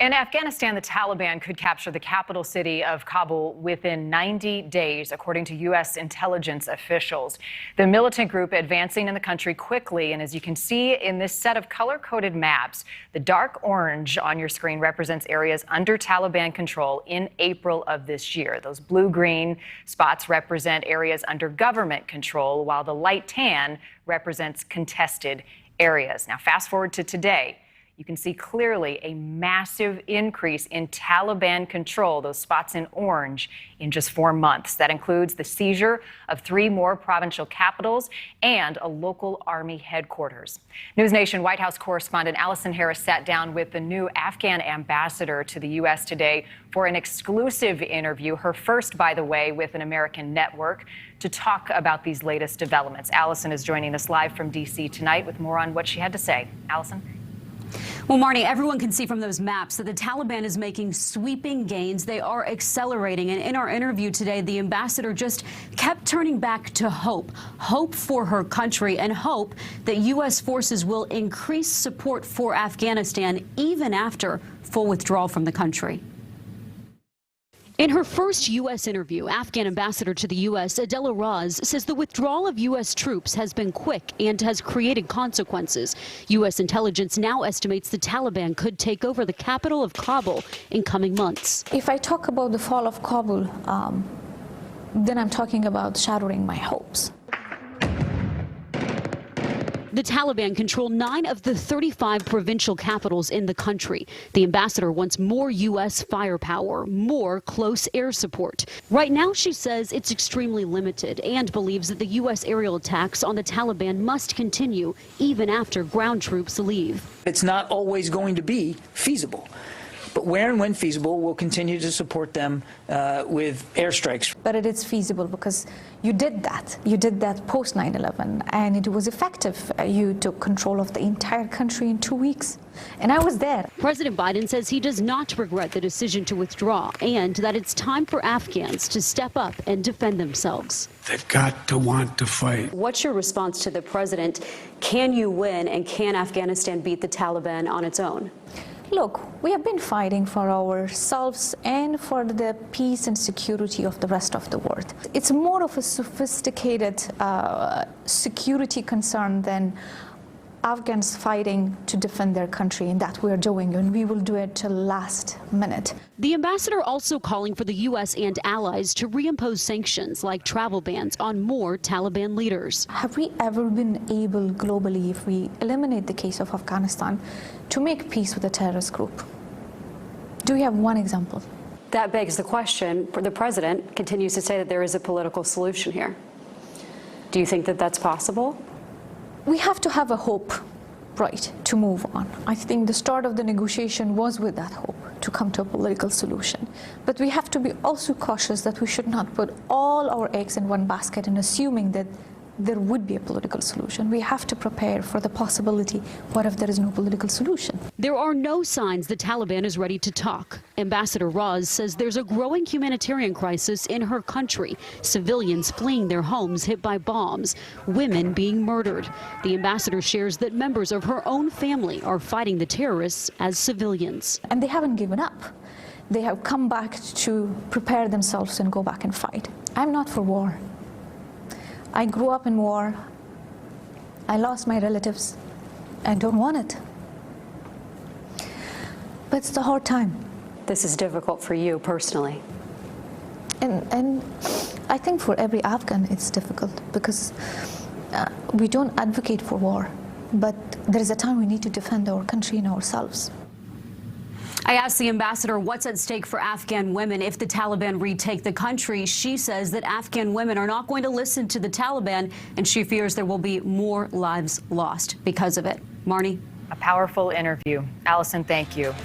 In Afghanistan, the Taliban could capture the capital city of Kabul within 90 days, according to U.S. intelligence officials. The militant group advancing in the country quickly, and as you can see in this set of color-coded maps, the dark orange on your screen represents areas under Taliban control in April of this year. Those blue-green spots represent areas under government control, while the light tan represents contested areas. Now, fast forward to today. You can see clearly a massive increase in Taliban control, those spots in orange, in just 4 months. That includes the seizure of 3 more provincial capitals and a local army headquarters. NewsNation White House correspondent Allison Harris sat down with the new Afghan ambassador to the U.S. today for an exclusive interview, her first, by the way, with an American network, to talk about these latest developments. Allison is joining us live from D.C. tonight with more on what she had to say. Allison? Well, Marnie, everyone can see from those maps that the Taliban is making sweeping gains. They are accelerating. And in our interview today, the ambassador just kept turning back to hope for her country and hope that U.S. forces will increase support for Afghanistan even after full withdrawal from the country. In her first U.S. interview, Afghan ambassador to the U.S., Adela Raz, says the withdrawal of U.S. troops has been quick and has created consequences. U.S. intelligence now estimates the Taliban could take over the capital of Kabul in coming months. If I talk about the fall of Kabul, then I'm talking about shattering my hopes. The Taliban control 9 of the 35 provincial capitals in the country. The ambassador wants more U.S. firepower, more close air support. Right now, she says it's extremely limited and believes that the U.S. aerial attacks on the Taliban must continue even after ground troops leave. It's not always going to be feasible. But where and when feasible, we'll continue to support them with airstrikes. But it is feasible because you did that. You did that post 9/11, and it was effective. You took control of the entire country in 2 weeks, and I was there. President Biden says he does not regret the decision to withdraw and that it's time for Afghans to step up and defend themselves. They've got to want to fight. What's your response to the president? Can you win, and can Afghanistan beat the Taliban on its own? Look, we have been fighting for ourselves and for the peace and security of the rest of the world. It's more of a sophisticated security concern than Afghans fighting to defend their country, and that we're doing, and we will do it till last minute. The ambassador also calling for the U.S. and allies to reimpose sanctions like travel bans on more Taliban leaders. Have we ever been able globally, if we eliminate the case of Afghanistan, to make peace with a terrorist group? Do we have one example? That begs the question. The president continues to say that there is a political solution here. Do you think that that's possible? We have to have a hope, right, to move on. I think the start of the negotiation was with that hope to come to a political solution. But we have to be also cautious that we should not put all our eggs in one basket and assuming that there would be a political solution. We have to prepare for the possibility, what if there is no political solution? There are no signs the Taliban is ready to talk. Ambassador Raz says there's a growing humanitarian crisis in her country. Civilians fleeing their homes hit by bombs, women being murdered. The ambassador shares that members of her own family are fighting the terrorists as civilians. And they haven't given up. They have come back to prepare themselves and go back and fight. I'm not for war. I grew up in war. I lost my relatives. I don't want it. But it's a hard time. This is difficult for you personally. And I think for every Afghan it's difficult because we don't advocate for war, but there is a time we need to defend our country and ourselves. I asked the ambassador what's at stake for Afghan women if the Taliban retake the country. She says that Afghan women are not going to listen to the Taliban, and she fears there will be more lives lost because of it. Marnie? A powerful interview. Allison, thank you. Tomorrow